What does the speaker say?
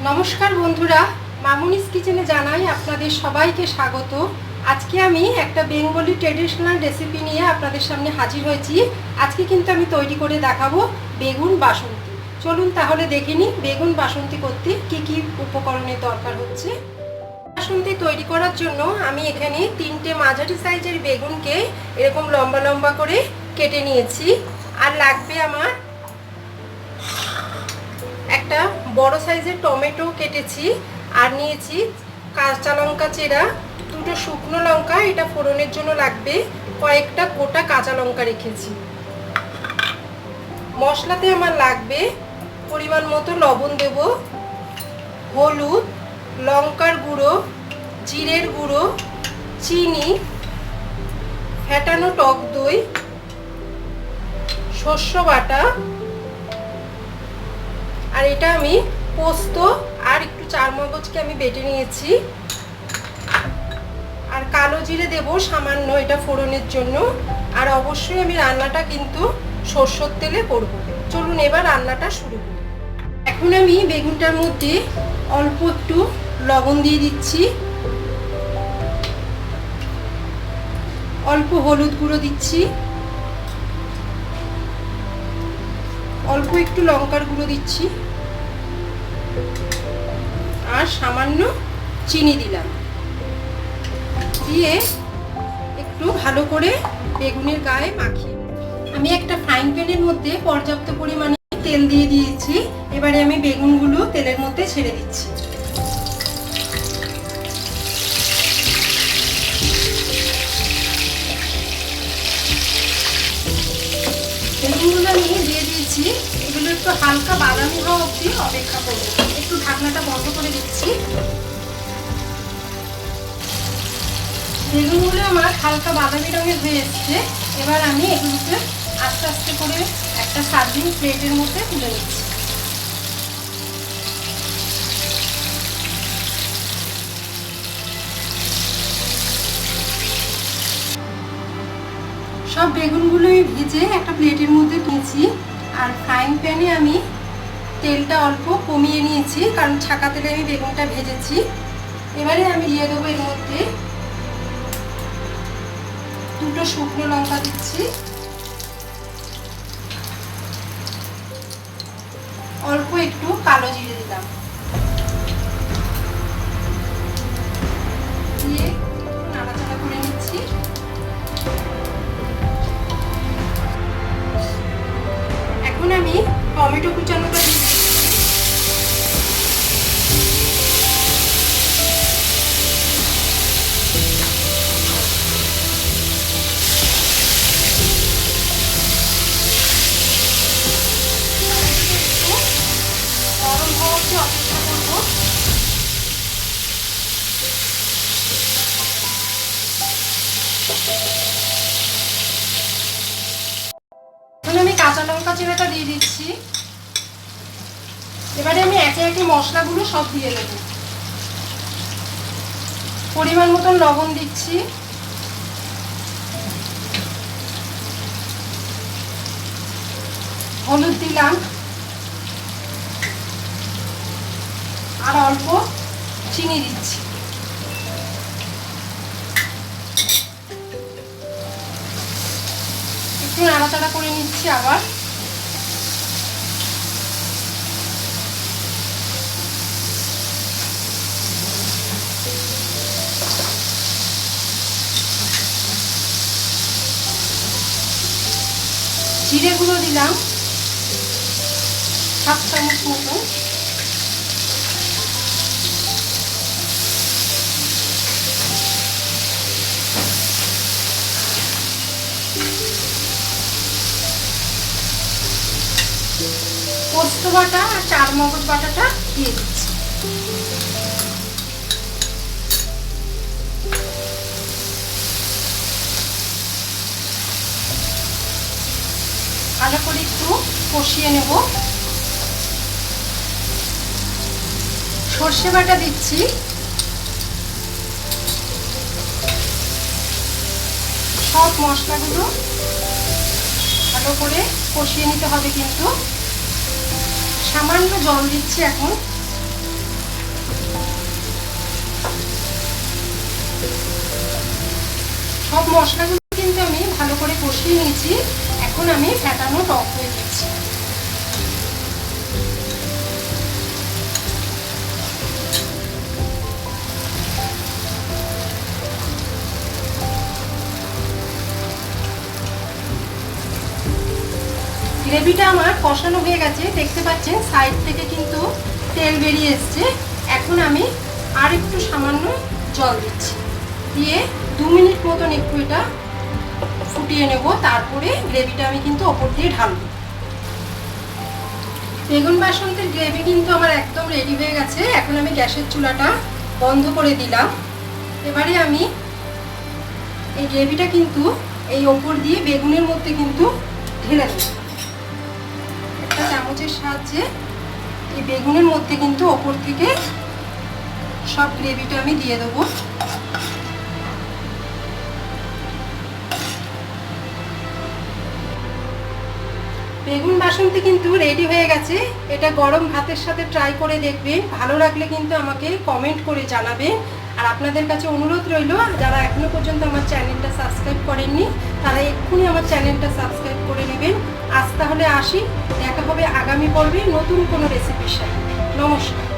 নমস্কার বন্ধুরা, মামুনিস কিচেনে জানাই আপনাদের সবাইকে স্বাগত। আজকে আমি একটা বেঙ্গলি ট্রেডিশনাল রেসিপি নিয়ে আপনাদের সামনে হাজির হয়েছি। আজকে কিন্তু আমি তৈরি করে দেখাবো বেগুন বাসন্তী। চলুন তাহলে দেখে নিই বেগুন বাসন্তী করতে কি কি উপকরণের দরকার হচ্ছে। বাসন্তী তৈরি করার জন্য আমি এখানে 3টে মাঝারি সাইজের বেগুনকে এরকম লম্বা লম্বা করে কেটে নিয়েছি। আর লাগবে আমার একটা বড় সাইজের টমেটো কেটেছি, আর নিয়েছি কাঁচা লঙ্কা চেরা, 2টো শুকনো লঙ্কা, এটা ফোড়নের জন্য লাগবে, কয়েকটা গোটা কাঁচা লঙ্কা রেখেছি। মশলাতে আমার লাগবে পরিমাণ মতো লবণ দেব, হলুদ, লঙ্কার গুঁড়ো, জিরের গুঁড়ো, চিনি, ফেটানো টক দই, শস্য বাটা, আর এটা আমি পোস্ত আর একটু চারমগজকে আমি বেটে নিয়েছি, আর কালো জিরে দেব সামান্য, এটা ফোড়নের জন্য। আর অবশ্যই আমি রান্নাটা কিন্তু সরষের তেলে করব। চলুন এবার রান্নাটা শুরু করি। এখন আমি বেগুনটার মধ্যে অল্প একটু লবণ দিয়ে দিচ্ছি, অল্প হলুদ গুঁড়ো দিচ্ছি, অল্প একটু লঙ্কার গুঁড়ো দিচ্ছি, আর সামান্য চিনি দিলাম। দিয়ে একটু ভালো করে বেগুনের গায়ে মাখিয়ে আমি একটা ফ্রাইং প্যানের মধ্যে পর্যাপ্ত পরিমাণে তেল দিয়ে দিয়েছি। এবারে আমি বেগুনগুলো তেলের মধ্যে ছেড়ে দিচ্ছি। বেগুনগুলো আমি দিয়ে দিয়েছি, এগুলো একটু হালকা বাদামি হওয়া অবধি অপেক্ষা করবো। একটু ঢাকনাটা বন্ধ করে দিচ্ছি। বেগুনগুলো আমার হালকা বাদামি রঙের হয়ে এসছে। এবার আমি এগুলোকে আস্তে আস্তে করে একটা সার্ভিং প্লেটের মধ্যে তুলে নিচ্ছি। সব বেগুনগুলো আমি ভেজে একটা প্লেটের মধ্যে নিয়েছি, আর ফ্রাইং প্যানে আমি তেলটা অল্প কমিয়ে নিয়েছি, কারণ ছাকা তেলে আমি বেগুনটা ভেজেছি। এবারে আমি দিয়ে দেবো এর মধ্যে 2টো শুকনো লঙ্কা দিচ্ছি, অল্প একটু কালো জিরে দিলাম, দিয়ে নাড়াচাড়া করে নিচ্ছি। এখন আমি টমেটো কুচানোটা দিয়ে দিচ্ছি। গরম হওয়া অবধি অপেক্ষা করবো। এখন আমি কাঁচা লঙ্কা চিরাটা দিয়ে দিচ্ছি। এবারে আমি একে একে মশলাগুলো সব দিয়ে দেব। পরিমাণ মতন লবণ দিচ্ছি, হলুদ দিলাম, আর অল্প চিনি দিচ্ছি। একটু নাড়াচাড়া করে নিচ্ছি আবার। জিরে গুঁড়ো দিলাম 7 চামচ মতো, পোস্ত বাটা আর চারমগজ বাটাটা দিয়ে দিচ্ছি। ভালো করে একটু কষিয়ে নেব। সর্ষে বাটা দিচ্ছি, সব মশলাগুলো ভালো করে কষিয়ে নিতে হবে। কিন্তু সামান্য জল দিচ্ছি এখন। সব মশলাগুলো কিন্তু আমি ভালো করে কষিয়ে নিয়েছি। এখন আমি ফেটানো টক দই দিচ্ছি। গ্রেভিটা আমার কষানো হয়ে গেছে, দেখতে পাচ্ছেন সাইড থেকে কিন্তু তেল বেরিয়ে এসছে। এখন আমি আর একটু সামান্য জল দিচ্ছি, দিয়ে 2 মিনিট মতন একটু এটা ফুটিয়ে নেব। তারপরে গ্রেভিটা আমি কিন্তু ওপর দিয়ে ঢালবো। বেগুন বাসন্তের গ্রেভি কিন্তু আমার একদম রেডি হয়ে গেছে। এখন আমি গ্যাসের চুলাটা বন্ধ করে দিলাম। এবারে আমি এই গ্রেভিটা কিন্তু এই ওপর দিয়ে বেগুনের মধ্যে কিন্তু ঢেলে দেব। একটা চামচের সাহায্যে এই বেগুনের মধ্যে কিন্তু ওপর থেকে সব গ্রেভিটা আমি দিয়ে দেবো। বেগুন বাসন্তী কিন্তু রেডি হয়ে গেছে। এটা গরম ভাতের সাথে ট্রাই করে দেখবেন। ভালো লাগলে কিন্তু আমাকে কমেন্ট করে জানাবেন। আর আপনাদের কাছে অনুরোধ রইল, যারা এখনো পর্যন্ত আমার চ্যানেলটা সাবস্ক্রাইব করেননি তারা এক্ষুনি আমার চ্যানেলটা সাবস্ক্রাইব করে নেবেন। আজ তাহলে আসি, দেখা হবে আগামী পর্বে নতুন কোনো রেসিপির সাথে। নমস্কার।